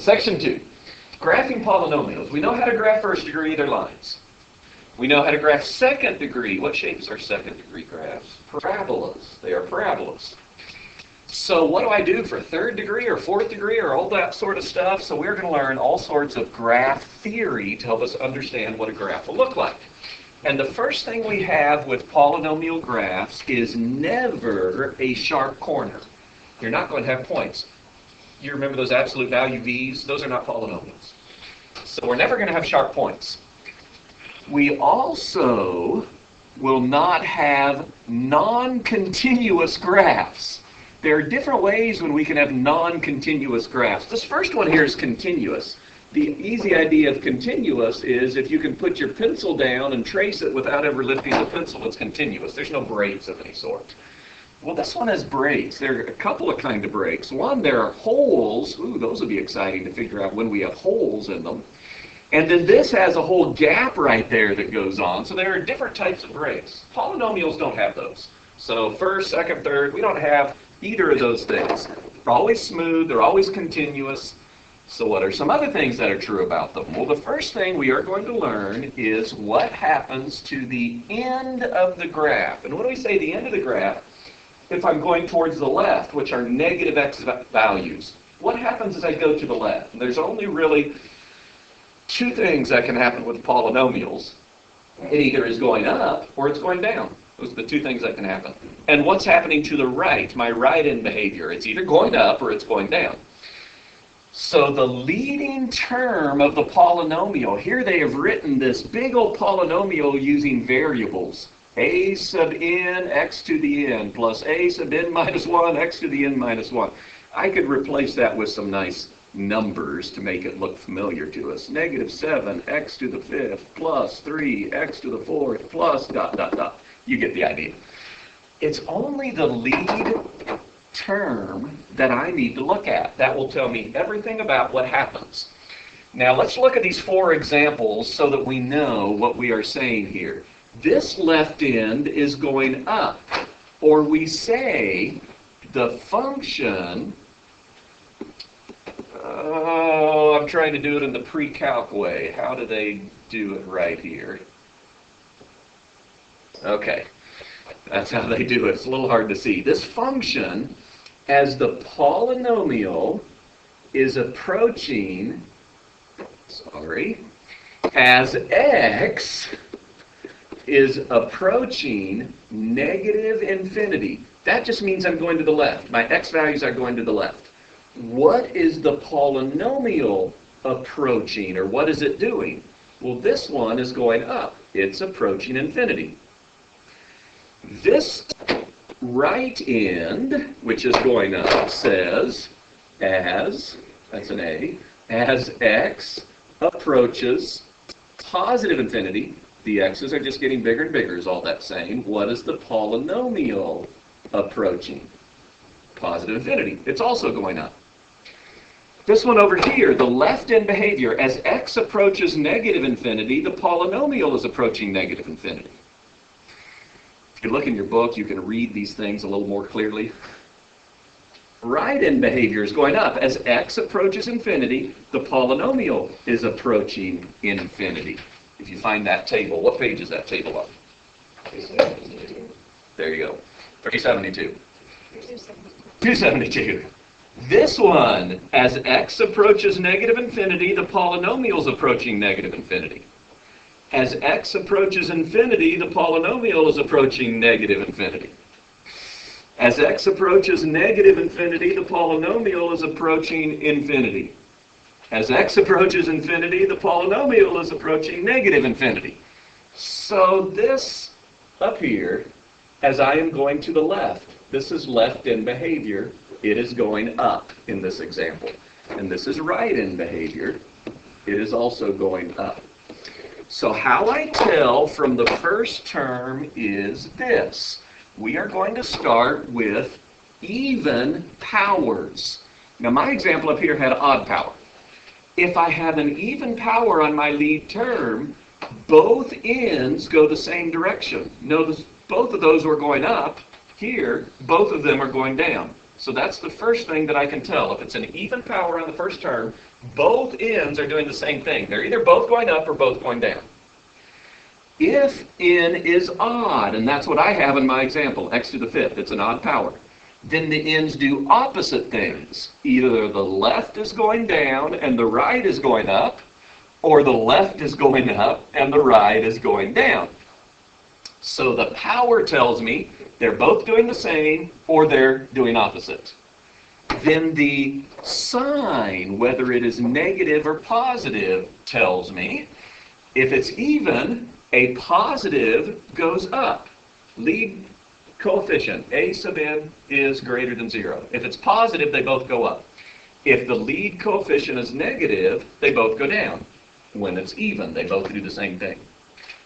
Section 2. Graphing polynomials. We know how to graph first degree, they're lines. We know how to graph second degree. What shape is our second degree graphs? Parabolas. They are parabolas. So what do I do for third degree or fourth degree or all that sort of stuff? So we're going to learn all sorts of graph theory to help us understand what a graph will look like. And the first thing we have with polynomial graphs is never a sharp corner. You're not going to have points. You remember those absolute value v's? Those are not polynomials. So we're never going to have sharp points. We also will not have non-continuous graphs. There are different ways when we can have non-continuous graphs. This first one here is continuous. The easy idea of continuous is if you can put your pencil down and trace it without ever lifting the pencil, it's continuous. There's no breaks of any sort. Well, this one has breaks. There are a couple of kind of breaks. One, there are holes. Ooh, those would be exciting to figure out when we have holes in them. And then this has a whole gap right there that goes on. So there are different types of breaks. Polynomials don't have those. So first, second, third, we don't have either of those things. They're always smooth. They're always continuous. So what are some other things that are true about them? Well, the first thing we are going to learn is what happens to the end of the graph. And when we say the end of the graph, if I'm going towards the left, which are negative x values, what happens as I go to the left? And there's only really two things that can happen with polynomials. It either is going up or it's going down. Those are the two things that can happen. And what's happening to the right, my right-end behavior? It's either going up or it's going down. So the leading term of the polynomial, here they have written this big old polynomial using variables. A sub n x to the n plus a sub n minus 1 x to the n minus 1. I could replace that with some nice numbers to make it look familiar to us. Negative 7 x to the 5th plus 3 x to the 4th plus ... You get the idea. It's only the lead term that I need to look at. That will tell me everything about what happens. Now let's look at these four examples so that we know what we are saying here. This left end is going up, or we say the function, I'm trying to do it in the pre-calc way. How do they do it right here? Okay, that's how they do it. It's a little hard to see. This function, as the polynomial is approaching, as x is approaching negative infinity. That just means I'm going to the left. My x values are going to the left. What is the polynomial approaching, or what is it doing? Well, this one is going up. It's approaching infinity. This right end, which is going up, says as, that's an A, as x approaches positive infinity, the x's are just getting bigger and bigger, is all that's saying. What is the polynomial approaching? Positive infinity. It's also going up. This one over here, the left end behavior, as x approaches negative infinity, the polynomial is approaching negative infinity. If you look in your book, you can read these things a little more clearly. Right end behavior is going up. As x approaches infinity, the polynomial is approaching infinity. If you find that table, what page is that table on? 372. There you go. 372. 272. This one, as x approaches negative infinity, the polynomial is approaching negative infinity. As x approaches infinity, the polynomial is approaching negative infinity. As x approaches negative infinity, the polynomial is approaching infinity. As x approaches infinity, the polynomial is approaching negative infinity. So this up here, as I am going to the left, this is left end behavior. It is going up in this example. And this is right end behavior. It is also going up. So how I tell from the first term is this. We are going to start with even powers. Now my example up here had odd power. If I have an even power on my lead term, both ends go the same direction. Notice both of those were going up. Here, both of them are going down. So that's the first thing that I can tell. If it's an even power on the first term, both ends are doing the same thing. They're either both going up or both going down. If n is odd, and that's what I have in my example, x to the fifth, it's an odd power, then the ends do opposite things. Either the left is going down and the right is going up, or the left is going up and the right is going down. So the power tells me they're both doing the same or they're doing opposite. Then the sign, whether it is negative or positive, tells me if it's even, a positive goes up. Lead coefficient, a sub n, is greater than 0. If it's positive, they both go up. If the lead coefficient is negative, they both go down. When it's even, they both do the same thing.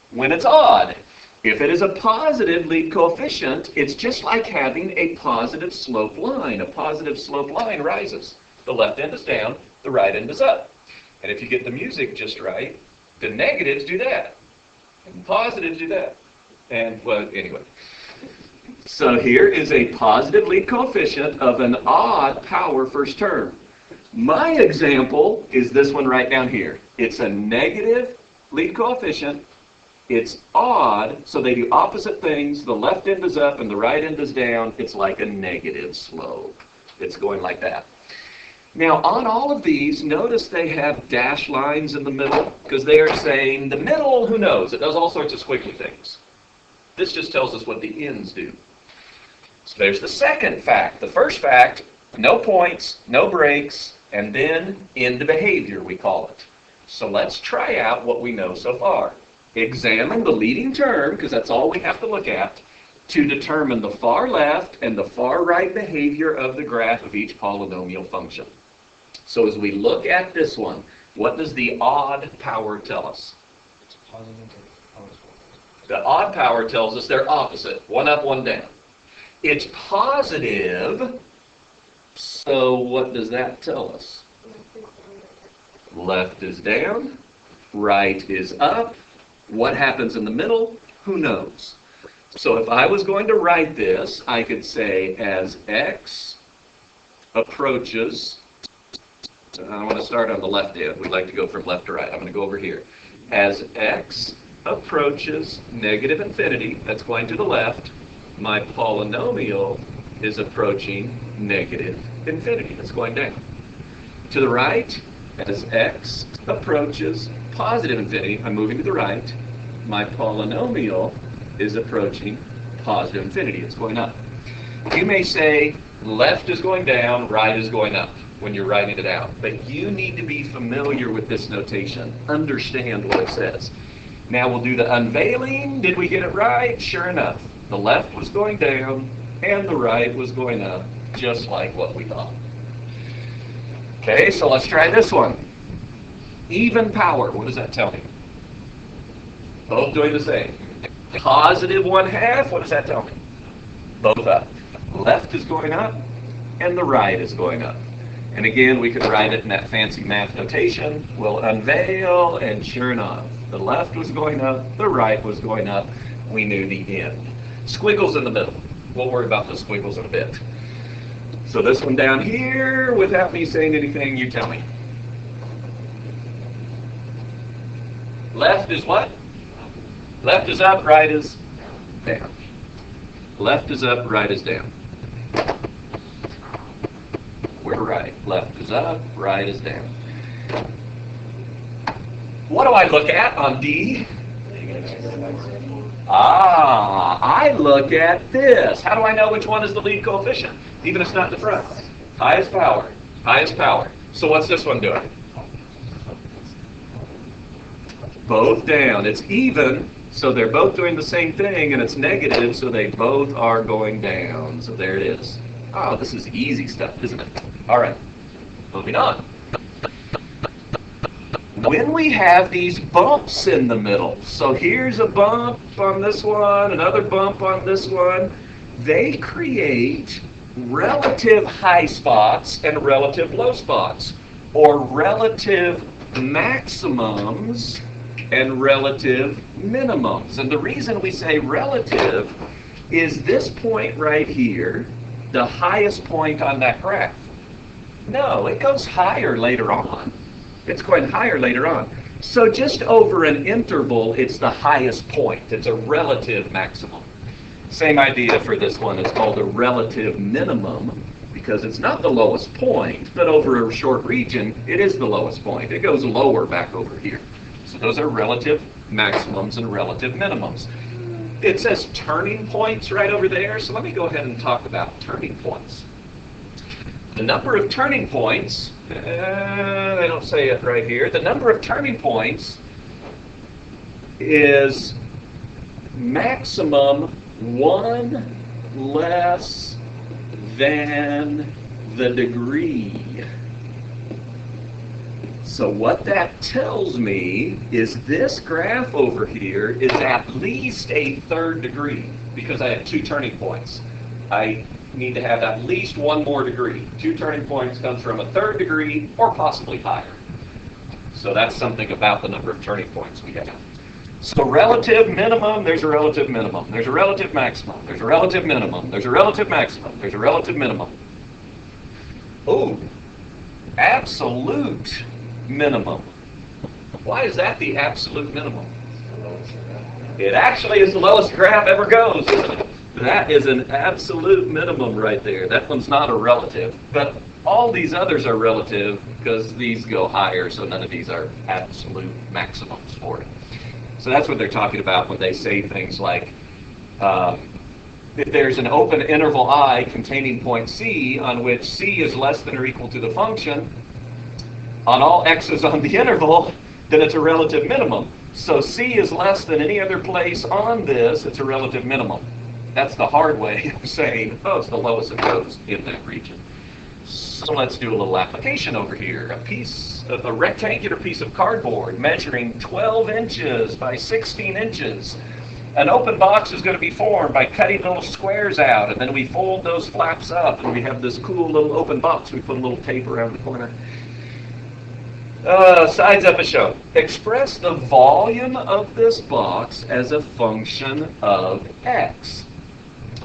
When it's odd, if it is a positive lead coefficient, it's just like having a positive slope line. A positive slope line rises. The left end is down, the right end is up. And if you get the music just right, the negatives do that. And positives do that. And, well, anyway. So here is a positive lead coefficient of an odd power first term. My example is this one right down here. It's a negative lead coefficient. It's odd, so they do opposite things. The left end is up and the right end is down. It's like a negative slope. It's going like that. Now, on all of these, notice they have dashed lines in the middle, because they are saying the middle, who knows? It does all sorts of squiggly things. This just tells us what the ends do. So there's the second fact. The first fact, no points, no breaks, and then end behavior, we call it. So let's try out what we know so far. Examine the leading term, because that's all we have to look at, to determine the far left and the far right behavior of the graph of each polynomial function. So as we look at this one, what does the odd power tell us? It's positive. The odd power tells us they're opposite, one up, one down. It's positive, so what does that tell us? Left is down, right is up. What happens in the middle? Who knows? So if I was going to write this, I could say as x approaches, I want to start on the left end. We like to go from left to right. I'm going to go over here. As x approaches negative infinity, that's going to the left, my polynomial is approaching negative infinity. That's going down. To the right, as x approaches positive infinity, I'm moving to the right, my polynomial is approaching positive infinity. It's going up. You may say left is going down, right is going up when you're writing it out. But you need to be familiar with this notation. Understand what it says. Now we'll do the unveiling. Did we get it right? Sure enough. The left was going down and the right was going up, just like what we thought. Okay, so let's try this one. Even power, what does that tell me? Both doing the same. Positive 1/2, what does that tell me? Both up. Left is going up and the right is going up. And again, we could write it in that fancy math notation. We'll unveil, and sure enough, the left was going up, the right was going up. We knew the end. Squiggles in the middle. We'll worry about the squiggles in a bit. So this one down here, without me saying anything, you tell me. Left is what? Left is up, right is down. Left is up, right is down. We're right. Left is up, right is down. What do I look at on D? I look at this. How do I know which one is the lead coefficient? Even if it's not the front. Highest power. Highest power. So what's this one doing? Both down. It's even, so they're both doing the same thing, and it's negative, so they both are going down. So there it is. Oh, this is easy stuff, isn't it? All right. Moving on. When we have these bumps in the middle, so here's a bump on this one, another bump on this one, they create relative high spots and relative low spots, or relative maximums and relative minimums. And the reason we say relative is this point right here the highest point on that graph. No, it goes higher later on. It's going higher later on. So just over an interval, it's the highest point. It's a relative maximum. Same idea for this one. It's called a relative minimum because it's not the lowest point, but over a short region, it is the lowest point. It goes lower back over here. So those are relative maximums and relative minimums. It says turning points right over there, so let me go ahead and talk about turning points. The number of turning points, they don't say it right here, the number of turning points is maximum 1 less than the degree. So what that tells me is this graph over here is at least a third degree because I have 2 turning points. I need to have at least 1 more degree. 2 turning points comes from a third degree or possibly higher. So that's something about the number of turning points we have. So relative minimum, there's a relative minimum. There's a relative maximum. There's a relative minimum. There's a relative maximum. There's a relative minimum. Oh, absolute minimum. Why is that the absolute minimum? It actually is the lowest graph ever goes, isn't it? That is an absolute minimum right there. That one's not a relative. But all these others are relative because these go higher, so none of these are absolute maximums for it. So that's what they're talking about when they say things like, if there's an open interval I containing point C on which C is less than or equal to the function on all x's on the interval, then it's a relative minimum. So C is less than any other place on this, it's a relative minimum. That's the hard way of saying, oh, it's the lowest it goes in that region. So let's do a little application over here. A rectangular piece of cardboard measuring 12 inches by 16 inches. An open box is going to be formed by cutting little squares out, and then we fold those flaps up, and we have this cool little open box. We put a little tape around the corner. Sides up a show. Express the volume of this box as a function of x.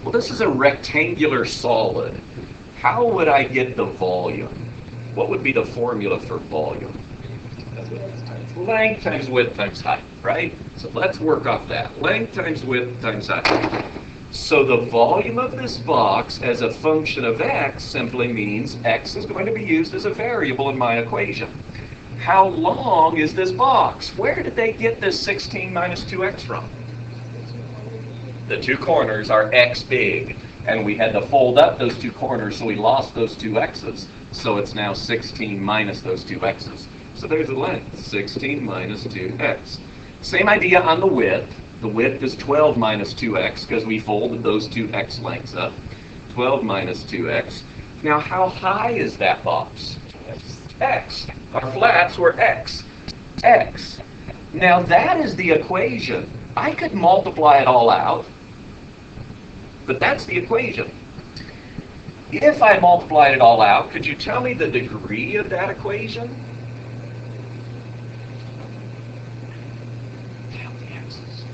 Well, this is a rectangular solid. How would I get the volume? What would be the formula for volume? Length times width times height, right? So let's work off that. Length times width times height. So the volume of this box as a function of x simply means x is going to be used as a variable in my equation. How long is this box? Where did they get this 16 minus 2x from? The 2 corners are x big. And we had to fold up those 2 corners, so we lost those 2 x's. So it's now 16 minus those 2 x's. So there's the length, 16 minus 2x. Same idea on the width. The width is 12 minus 2x because we folded those 2 x lengths up. 12 minus 2x. Now how high is that box? X. Our flats were x. X. Now that is the equation. I could multiply it all out. But that's the equation. If I multiplied it all out, could you tell me the degree of that equation? Count the x's.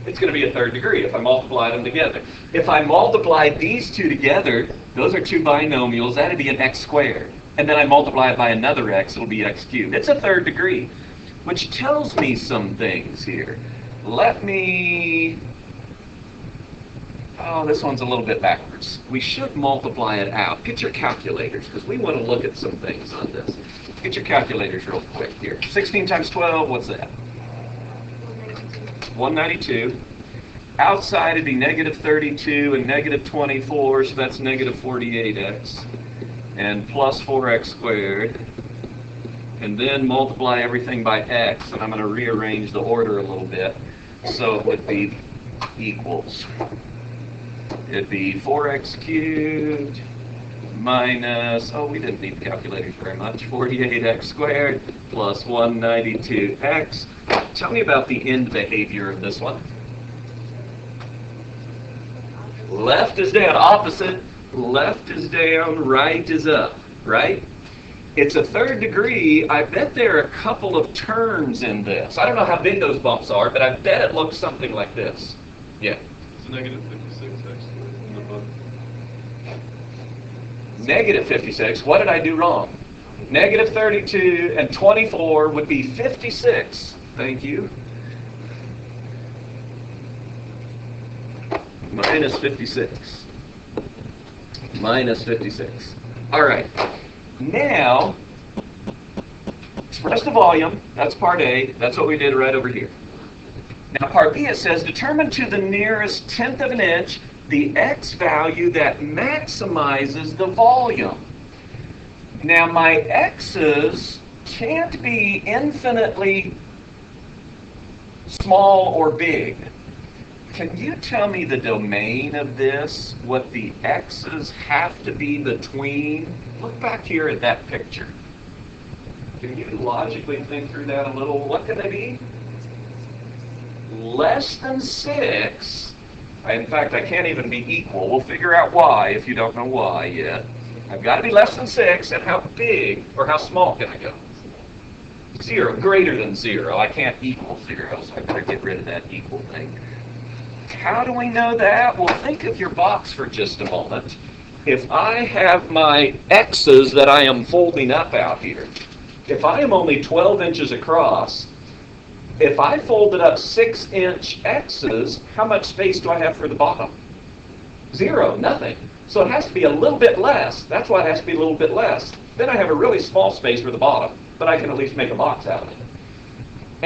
It's going to be a third degree if I multiply them together. If I multiply these 2 together, those are 2 binomials, that'd be an x squared. And then I multiply it by another x, it'll be x cubed. It's a third degree, which tells me some things here. Let me... Oh, this one's a little bit backwards. We should multiply it out. Get your calculators, because we want to look at some things on this. Get your calculators real quick here. 16 times 12, what's that? 192. Outside it'd be negative 32 and negative 24, so that's negative 48x. And plus 4x squared. And then multiply everything by x, and I'm going to rearrange the order a little bit. So it would be equals. It'd be 4x cubed minus, oh, we didn't need the calculators very much, 48x squared plus 192x. Tell me about the end behavior of this one. Left is down, opposite. Left is down, right is up, right? It's a third degree. I bet there are a couple of terms in this. I don't know how big those bumps are, but I bet it looks something like this. Yeah. It's negative 56 actually in the book. Negative 56. What did I do wrong? Negative 32 and 24 would be 56. Thank you. Minus 56. Minus 56. All right. Now, express the volume. That's part A. That's what we did right over here. Now, part B, it says, determine to the nearest tenth of an inch the x value that maximizes the volume. Now, my x's can't be infinitely small or big. Can you tell me the domain of this, what the x's have to be between? Look back here at that picture. Can you logically think through that a little? What can they be? Less than 6. In fact, I can't even be equal. We'll figure out why if you don't know why yet. I've got to be less than 6, and how big or how small can I go? 0, greater than 0. I can't equal 0, so I've got to get rid of that equal thing. How do we know that? Well, think of your box for just a moment. If I have my x's that I am folding up out here, if I am only 12 inches across, if I folded up 6-inch x's, how much space do I have for the bottom? 0, nothing. So it has to be a little bit less. That's why it has to be a little bit less. Then I have a really small space for the bottom, but I can at least make a box out of it.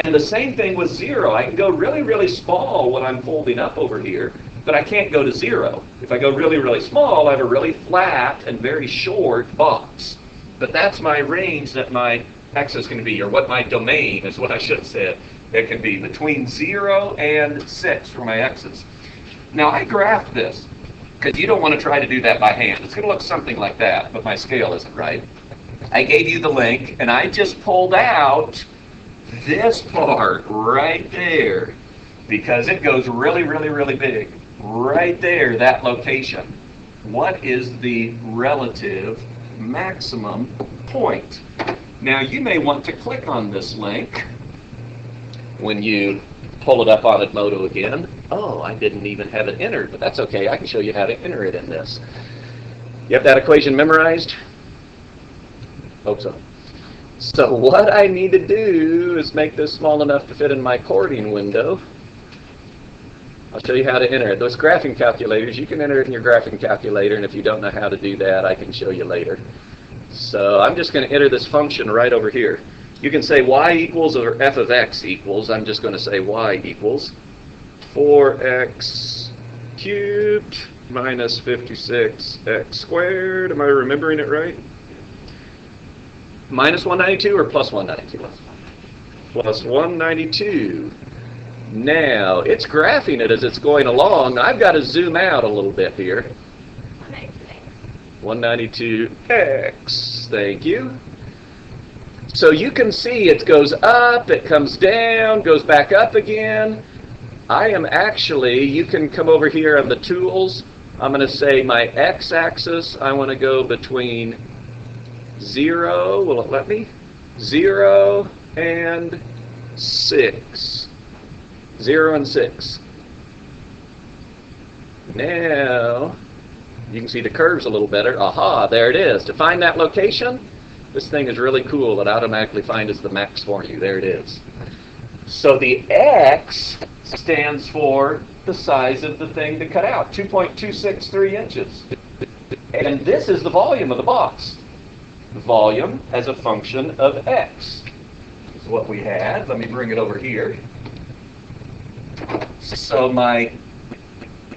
And the same thing with 0. I can go really, really small when I'm folding up over here, but I can't go to 0. If I go really, really small, I have a really flat and very short box. But that's my range that my x is going to be, or what my domain is what I should have said. It can be between 0 and 6 for my x's. Now, I graphed this, because you don't want to try to do that by hand. It's going to look something like that, but my scale isn't right. I gave you the link, and I just pulled out this part right there, because it goes really, really, really big. Right there, that location. What is the relative maximum point? Now, you may want to click on this link when you pull it up on Edmodo again. Oh, I didn't even have it entered, but that's okay. I can show you how to enter it in this. You have that equation memorized? Hope so. So what I need to do is make this small enough to fit in my cording window. I'll show you how to enter it. Those graphing calculators, you can enter it in your graphing calculator, and if you don't know how to do that, I can show you later. So I'm just going to enter this function right over here. You can say y equals or f of x equals. I'm just going to say y equals 4x cubed minus 56x squared. Am I remembering it right? Minus 192 or plus 192? Plus 192. Now, it's graphing it as it's going along. I've got to zoom out a little bit here. 192x. Thank you. So you can see it goes up, it comes down, goes back up again. I am actually, you can come over here on the tools. I'm going to say my x-axis, I want to go between 0, will it let me? 0 and 6. 0 and 6. Now, you can see the curves a little better. Aha, there it is. To find that location, this thing is really cool. It automatically finds the max for you. There it is. So the x stands for the size of the thing to cut out, 2.263 inches. And this is the volume of the box. The volume as a function of x is what we had. Let me bring it over here. So my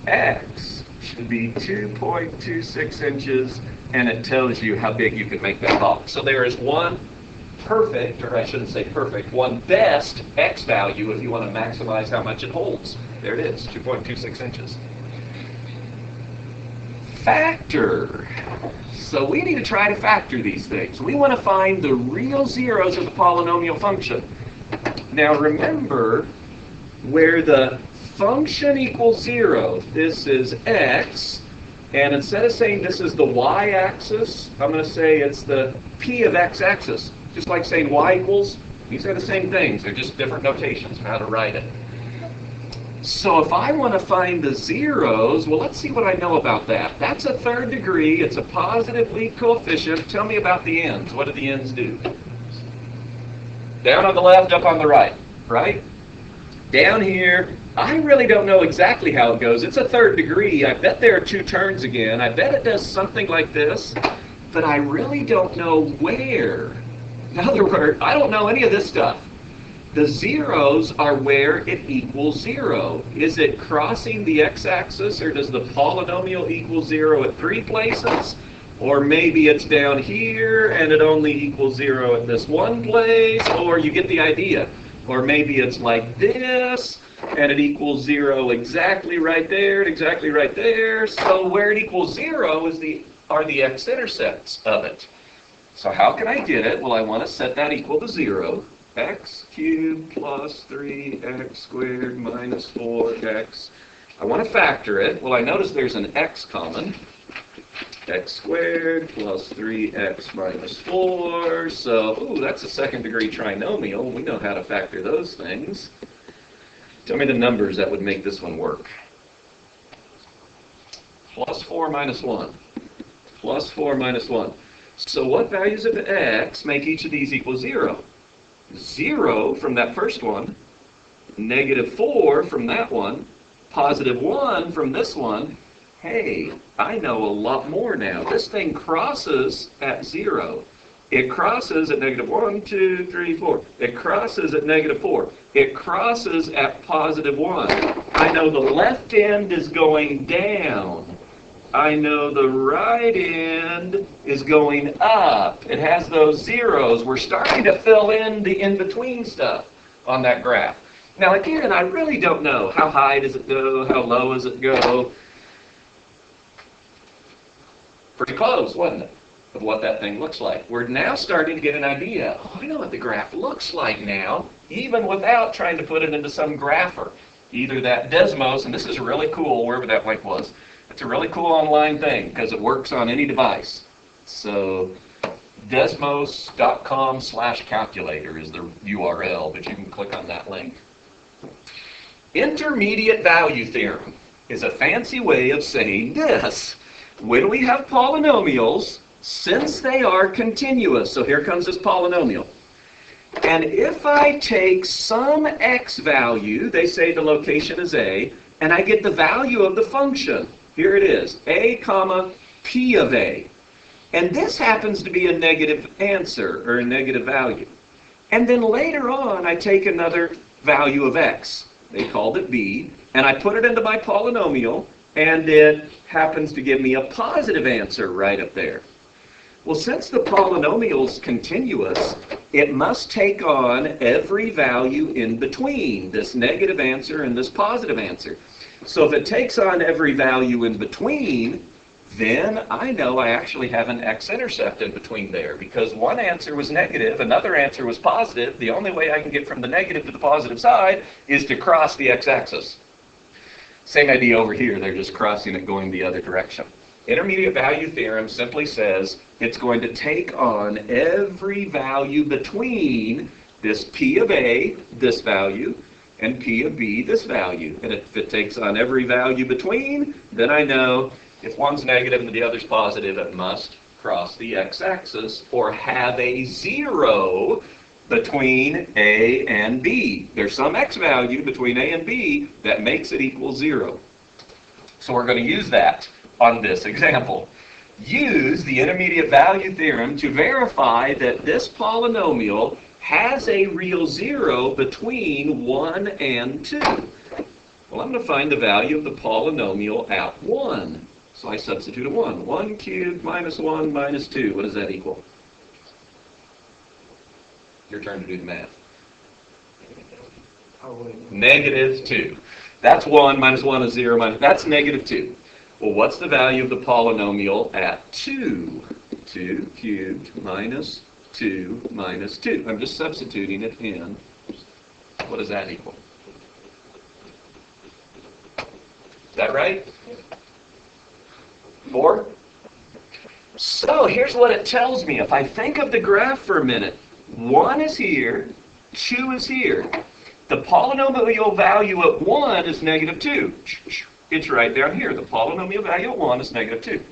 x should be 2.26 inches, and it tells you how big you can make that box. So there is one perfect, or I shouldn't say perfect, one best x value if you want to maximize how much it holds. There it is, 2.26 inches. Factor. So we need to try to factor these things. We want to find the real zeros of the polynomial function. Now remember, where the function equals 0, this is x, and instead of saying this is the y-axis, I'm going to say it's the p of x-axis. Just like saying y equals, these are the same things. They're just different notations of how to write it. So if I want to find the zeros, well, let's see what I know about that. That's a third degree. It's a positive lead coefficient. Tell me about the ends. What do the ends do? Down on the left, up on the right, right? Down here, I really don't know exactly how it goes. It's a third degree. I bet there are two turns again. I bet it does something like this, but I really don't know where. In other words, I don't know any of this stuff. The zeros are where it equals 0. Is it crossing the x-axis, or does the polynomial equal 0 at 3 places? Or maybe it's down here and it only equals 0 at this one place, or you get the idea. Or maybe it's like this and it equals 0 exactly right there and exactly right there. So where it equals 0 are the x-intercepts of it. So how can I get it? Well, I want to set that equal to 0. X cubed plus 3x squared minus 4x. I want to factor it. Well, I notice there's an x common. X squared plus 3x minus 4. So, ooh, that's a second degree trinomial. We know how to factor those things. Tell me the numbers that would make this one work. Plus 4 minus 1. Plus 4 minus 1. So what values of x make each of these equal 0? 0 from that first one, negative 4 from that one, positive 1 from this one. Hey, I know a lot more now. This thing crosses at 0. It crosses at negative 1, 2, 3, 4. It crosses at negative 4. It crosses at positive 1. I know the left end is going down. I know the right end is going up. It has those zeros. We're starting to fill in the in-between stuff on that graph. Now again, I really don't know. How high does it go? How low does it go? Pretty close, wasn't it, of what that thing looks like. We're now starting to get an idea. Oh, I know what the graph looks like now, even without trying to put it into some grapher. Either that Desmos, and this is really cool, wherever that link was. It's a really cool online thing because it works on any device. So desmos.com/calculator is the URL, but you can click on that link. Intermediate value theorem is a fancy way of saying this. When we have polynomials, since they are continuous, so here comes this polynomial. And if I take some x value, they say the location is a, and I get the value of the function. Here it is, a comma p of a. And this happens to be a negative answer, or a negative value. And then later on, I take another value of x. They called it b, and I put it into my polynomial, and it happens to give me a positive answer right up there. Well, since the polynomial's continuous, it must take on every value in between, this negative answer and this positive answer. So if it takes on every value in between, then I know I actually have an x-intercept in between there, because one answer was negative, another answer was positive. The only way I can get from the negative to the positive side is to cross the x-axis. Same idea over here, they're just crossing it going the other direction. Intermediate value theorem simply says it's going to take on every value between this p of a, this value, and p of b, this value. And if it takes on every value between, then I know if one's negative and the other's positive, it must cross the x-axis or have a 0 between a and b. There's some x value between a and b that makes it equal 0. So we're going to use that on this example. Use the intermediate value theorem to verify that this polynomial has a real 0 between 1 and 2. Well, I'm going to find the value of the polynomial at 1. So I substitute a 1. 1 cubed minus 1 minus 2. What does that equal? Your turn to do the math. Negative 2. That's 1 minus 1 is 0 minus. That's negative 2. Well, what's the value of the polynomial at 2? 2 cubed minus 2 minus 2. I'm just substituting it in. What does that equal? Is that right? 4? So here's what it tells me. If I think of the graph for a minute, 1 is here, 2 is here. The polynomial value at 1 is negative 2. It's right down here. The polynomial value at 1 is negative 2.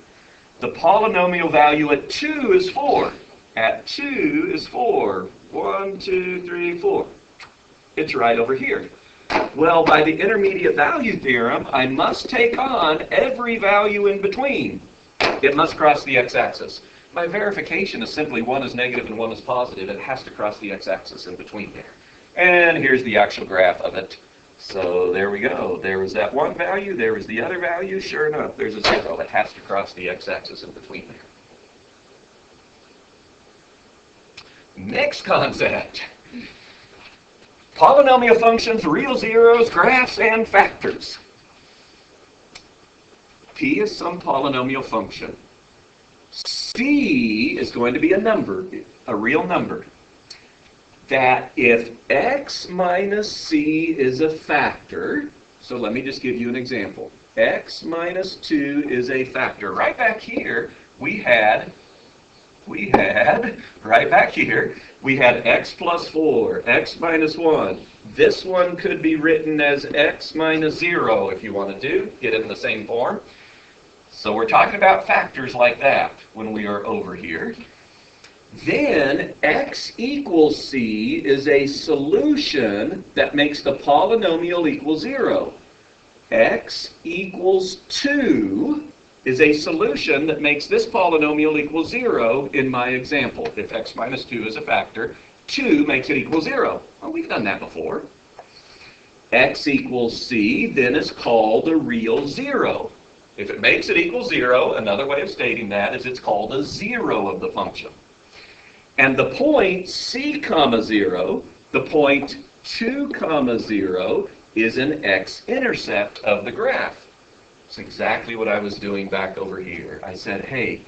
The polynomial value at 2 is 4. At 2 is 4. 1, 2, 3, 4. It's right over here. Well, by the intermediate value theorem, I must take on every value in between. It must cross the x-axis. My verification is simply 1 is negative and 1 is positive. It has to cross the x-axis in between there. And here's the actual graph of it. So there we go. There was that one value. There was the other value. Sure enough, there's a 0. It has to cross the x-axis in between there. Next concept. Polynomial functions, real zeros, graphs, and factors. P is some polynomial function. C is going to be a number, a real number. That if x minus c is a factor, so let me just give you an example. X minus 2 is a factor. Right back here, we had right back here, we had x plus 4, x minus 1. This one could be written as x minus 0 if you want to get it in the same form. So we're talking about factors like that when we are over here. Then x equals c is a solution that makes the polynomial equal 0. X equals 2 is a solution that makes this polynomial equal 0 in my example. If x minus 2 is a factor, 2 makes it equal 0. Well, we've done that before. X equals c then is called a real 0. If it makes it equal 0, another way of stating that is it's called a 0 of the function. And the point c comma 0, the point 2 comma 0 is an x-intercept of the graph. It's exactly what I was doing back over here. I said, hey,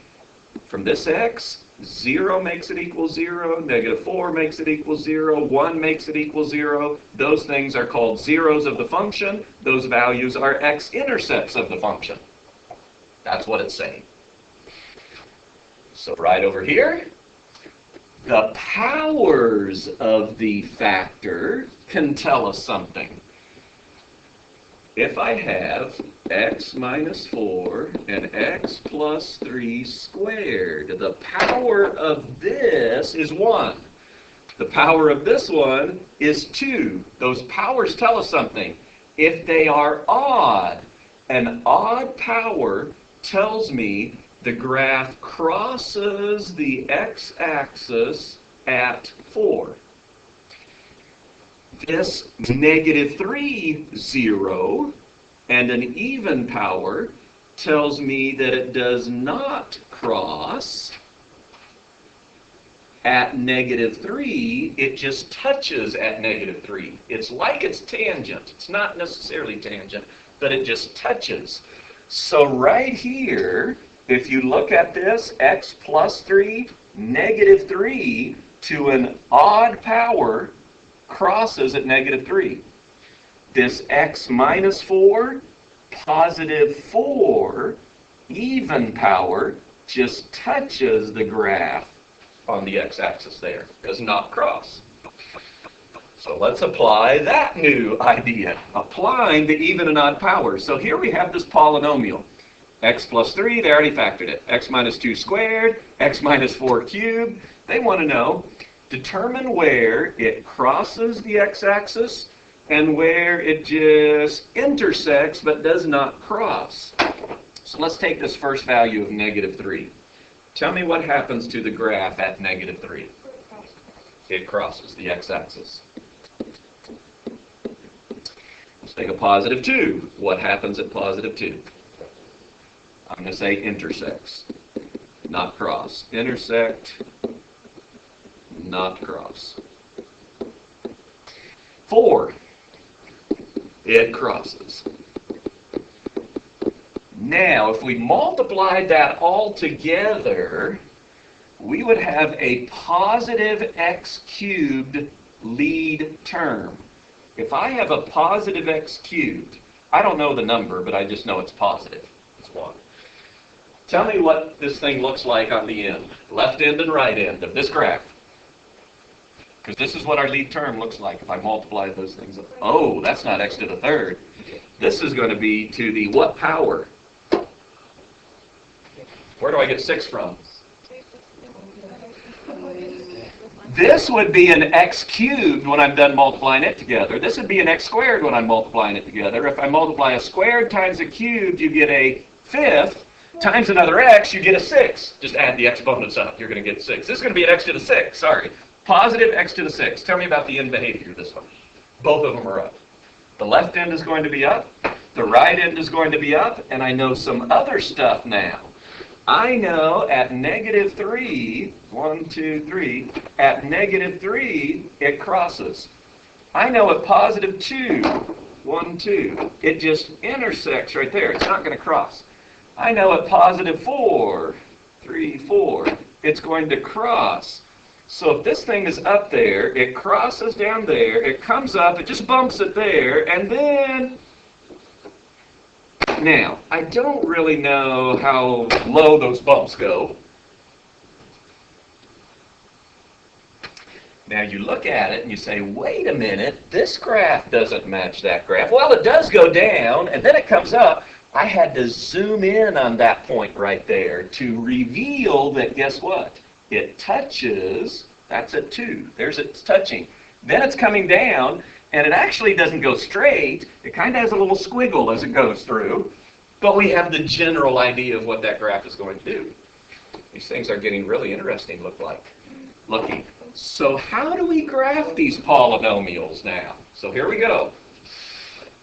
from this x, 0 makes it equal 0, negative 4 makes it equal 0, 1 makes it equal 0. Those things are called zeros of the function. Those values are x-intercepts of the function. That's what it's saying. So right over here, the powers of the factor can tell us something. If I have x minus 4 and x plus 3 squared, the power of this is 1. The power of this one is 2. Those powers tell us something. If they are odd, an odd power tells me the graph crosses the x-axis at 4. This negative 3, 0, and an even power tells me that it does not cross at negative 3. It just touches at negative 3. It's like it's tangent. It's not necessarily tangent, but it just touches. So right here, if you look at this, x plus 3, negative 3 to an odd power crosses at negative 3. This x minus 4, positive 4, even power just touches the graph on the x-axis there. Does not cross. So let's apply that new idea, applying the even and odd powers. So here we have this polynomial. X plus 3, they already factored it. X minus 2 squared, x minus 4 cubed. They want to know, determine where it crosses the x-axis and where it just intersects but does not cross. So let's take this first value of negative 3. Tell me what happens to the graph at negative 3. It crosses the x-axis. Let's take a positive 2. What happens at positive 2? I'm going to say intersects, not cross. Intersect, not cross. 4. It crosses. Now, if we multiplied that all together, we would have a positive x cubed lead term. If I have a positive x cubed, I don't know the number, but I just know it's positive. It's 1. Tell me what this thing looks like on the end, left end and right end of this graph. Because this is what our lead term looks like if I multiply those things up. Oh, that's not x to the third. This is going to be to the what power? Where do I get 6 from? This would be an x cubed when I'm done multiplying it together. This would be an x squared when I'm multiplying it together. If I multiply a squared times a cubed, you get a fifth. Times another x, you get a 6. Just add the exponents up. You're going to get 6. This is going to be an x to the 6. Sorry. Positive x to the 6. Tell me about the end behavior of this one. Both of them are up. The left end is going to be up. The right end is going to be up. And I know some other stuff now. I know at negative 3, 1, 2, 3, at negative 3, it crosses. I know at positive 2, 1, 2, it just intersects right there. It's not going to cross. I know at positive 4, 3, 4, it's going to cross. So if this thing is up there, it crosses down there, it comes up, it just bumps it there, and then... Now, I don't really know how low those bumps go. Now you look at it and you say, wait a minute, this graph doesn't match that graph. Well, it does go down, and then it comes up. I had to zoom in on that point right there to reveal that, guess what? It touches, that's at 2. There's it's touching. Then it's coming down, and it actually doesn't go straight. It kind of has a little squiggle as it goes through. But we have the general idea of what that graph is going to do. These things are getting really interesting, looking. So how do we graph these polynomials now? So here we go.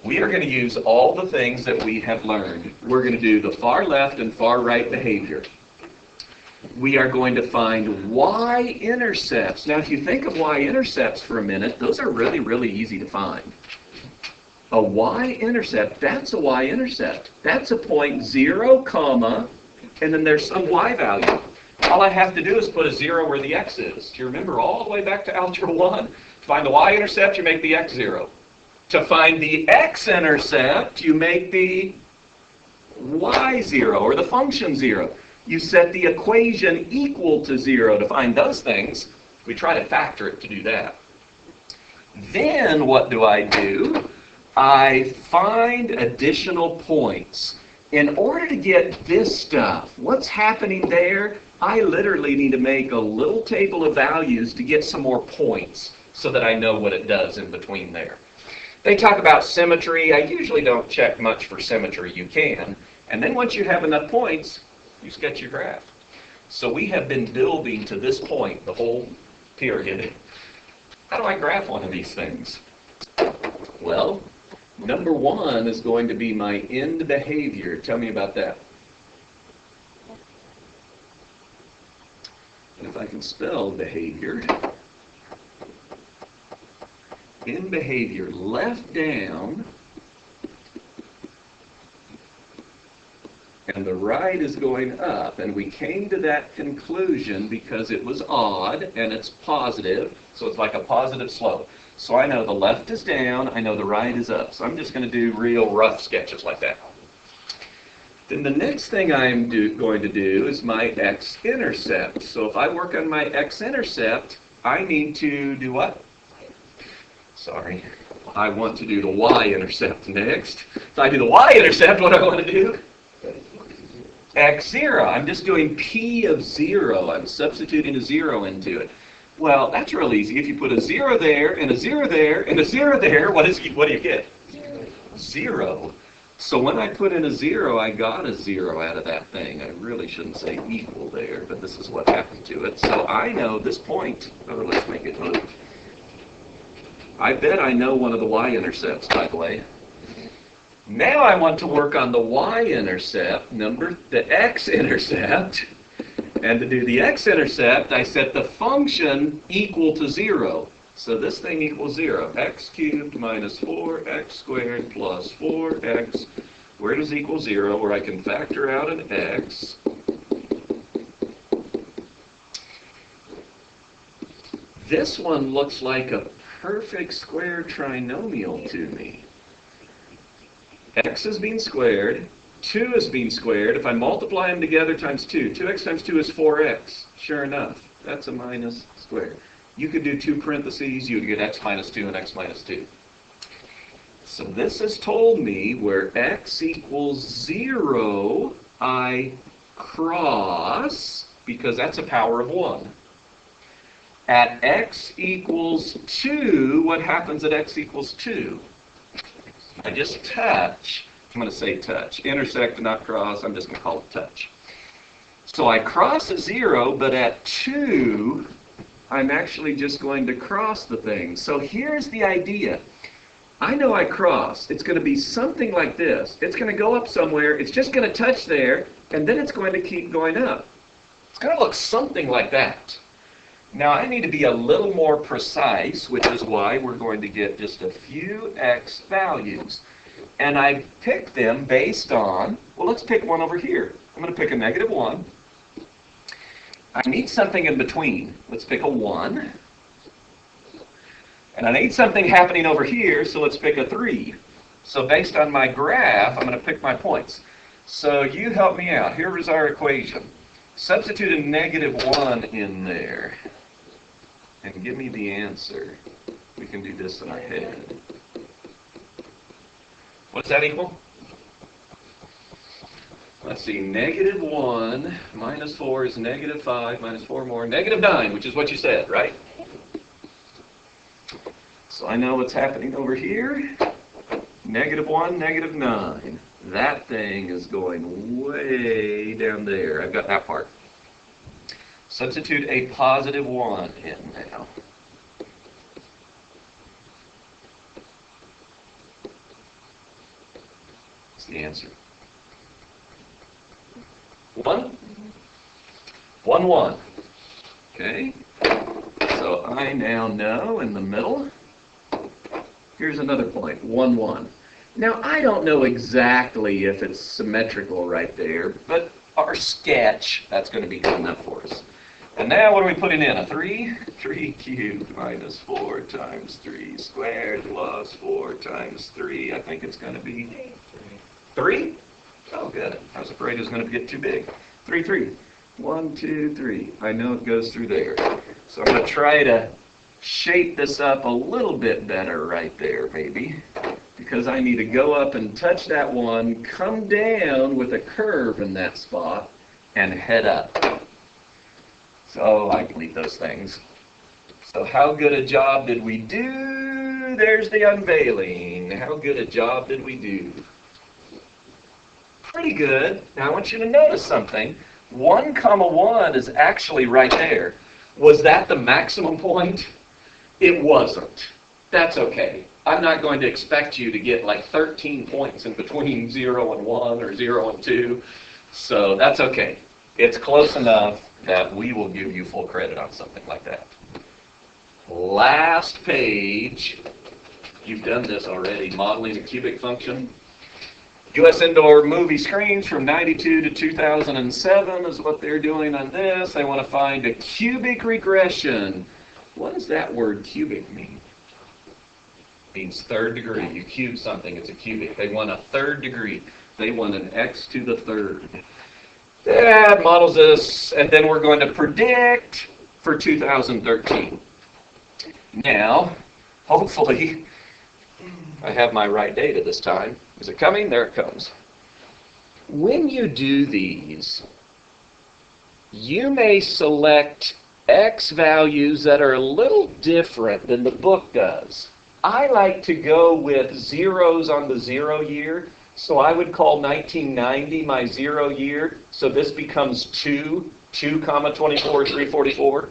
We are going to use all the things that we have learned. We're going to do the far left and far right behavior. We are going to find y-intercepts. Now, if you think of y-intercepts for a minute, those are really, really easy to find. A y-intercept, that's a y-intercept. That's a point 0, comma, and then there's some y value. All I have to do is put a 0 where the x is. Do you remember all the way back to Algebra 1? To find the y-intercept, you make the x 0. To find the x-intercept, you make the y 0, or the function 0. You set the equation equal to 0 to find those things. We try to factor it to do that. Then what do? I find additional points. In order to get this stuff, what's happening there, I literally need to make a little table of values to get some more points so that I know what it does in between there. They talk about symmetry. I usually don't check much for symmetry. You can. And then once you have enough points, you sketch your graph. So we have been building to this point the whole period. How do I graph one of these things? Well, number 1 is going to be my end behavior. Tell me about that. And if I can spell behavior, end behavior, left down, and the right is going up. And we came to that conclusion because it was odd and it's positive, so it's like a positive slope. So I know the left is down, I know the right is up. So I'm just going to do real rough sketches like that. Then the next thing I'm going to do is my x-intercept. So if I work on my x-intercept, I need to do what? Sorry. I want to do the y-intercept next. If I do the y-intercept, what do I want to do? x0. I'm just doing p of 0. I'm substituting a 0 into it. Well, that's real easy. If you put a 0 there, and a 0 there, and a 0 there, what do you get? 0. So when I put in a 0, I got a 0 out of that thing. I really shouldn't say equal there, but this is what happened to it. So I know this point. Oh, let's make it move. I bet I know one of the y-intercepts, by the way. Now I want to work on the y-intercept, the x-intercept. And to do the x-intercept, I set the function equal to 0. So this thing equals 0. X cubed minus 4x squared plus 4x. Where does equal 0? Where I can factor out an x. This one looks like a perfect square trinomial to me. X is being squared. 2 is being squared. If I multiply them together times 2, 2x times 2 is 4x. Sure enough, that's a minus squared. You could do 2 parentheses, you would get x minus 2 and x minus 2. So this has told me where x equals 0, I cross, because that's a power of 1. At x equals 2, what happens at x equals 2? I just touch. I'm going to say touch. Intersect, not cross. I'm just going to call it touch. So I cross a 0, but at 2, I'm actually just going to cross the thing. So here's the idea. I know I cross. It's going to be something like this. It's going to go up somewhere. It's just going to touch there, and then it's going to keep going up. It's going to look something like that. Now I need to be a little more precise, which is why we're going to get just a few x values. And I picked them based on, well, let's pick one over here. I'm going to pick a -1. I need something in between. Let's pick a 1. And I need something happening over here, so let's pick a 3. So based on my graph, I'm going to pick my points. So you help me out. Here is our equation. Substitute a -1 in there. And give me the answer. We can do this in our head. What's that equal? Let's see, -1 minus 4 is -5 minus 4 more, -9, which is what you said, right? So I know what's happening over here. -1, -9. That thing is going way down there. I've got that part. Substitute a +1 in now. What's the answer? 1? 1, 1. Okay. So I now know in the middle. Here's another point. 1, 1. Now I don't know exactly if it's symmetrical right there, but our sketch, that's going to be good enough for us. And now what are we putting in? A 3? 3 cubed minus 4 times 3 squared plus 4 times 3. I think it's going to be 3? Oh, good. I was afraid it was going to get too big. 3, 3. 1, 2, 3. I know it goes through there. So I'm going to try to shape this up a little bit better right there, maybe. Because I need to go up and touch that 1, come down with a curve in that spot, and head up. So I can leave those things. So how good a job did we do? There's the unveiling. How good a job did we do? Pretty good. Now I want you to notice something. 1, 1 is actually right there. Was that the maximum point? It wasn't. That's okay. I'm not going to expect you to get like 13 points in between 0 and 1 or 0 and 2. So that's okay. It's close enough that we will give you full credit on something like that. Last page. You've done this already. Modeling a cubic function. U.S. indoor movie screens from 92 to 2007 is what they're doing on this. They want to find a cubic regression. What does that word cubic mean? It means third degree. You cube something, it's a cubic. They want a third degree. They want an x to the third. That models this, and then we're going to predict for 2013. Now, hopefully, I have my right data this time. Is it coming? There it comes. When you do these, you may select x values that are a little different than the book does. I like to go with zeros on the 0 year, so I would call 1990 my 0 year, so this becomes 2, 24, 344.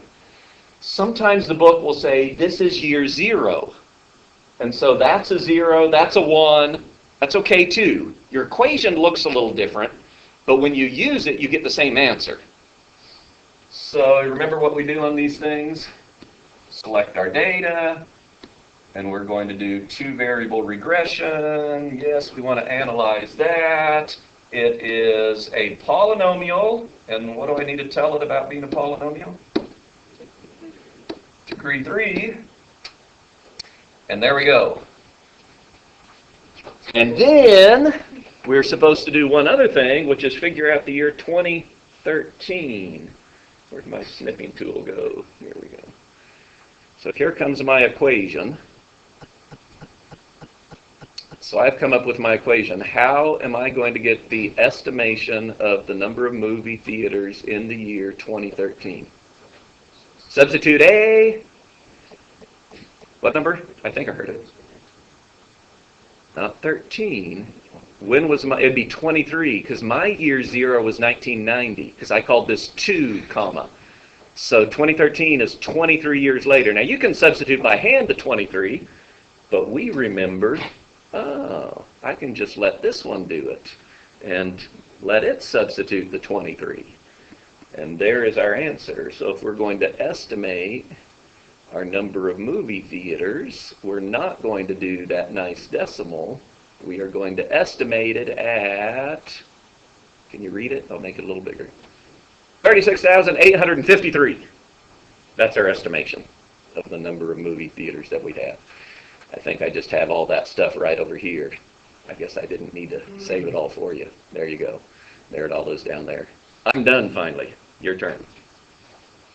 Sometimes the book will say, this is year 0. And so that's a 0, that's a 1, that's okay too. Your equation looks a little different, but when you use it, you get the same answer. So remember what we do on these things? Select our data, and we're going to do 2-variable regression. Yes, we want to analyze that. It is a polynomial, and what do I need to tell it about being a polynomial? Degree 3. And there we go. And then we're supposed to do one other thing, which is figure out the year 2013. Where'd my snipping tool go? Here we go. So here comes my equation. So I've come up with my equation. How am I going to get the estimation of the number of movie theaters in the year 2013? Substitute A. What number? I think I heard it. Not 13. When was my, it'd be 23, because my year 0 was 1990, because I called this 2, comma. So 2013 is 23 years later. Now you can substitute by hand the 23, but we remembered, oh, I can just let this one do it, and let it substitute the 23. And there is our answer. So if we're going to estimate our number of movie theaters, we're not going to do that nice decimal. We are going to estimate it at, can you read it? I'll make it a little bigger. 36,853. That's our estimation of the number of movie theaters that we have. I think I just have all that stuff right over here. I guess I didn't need to save it all for you. There you go. There it all is down there. I'm done finally. Your turn.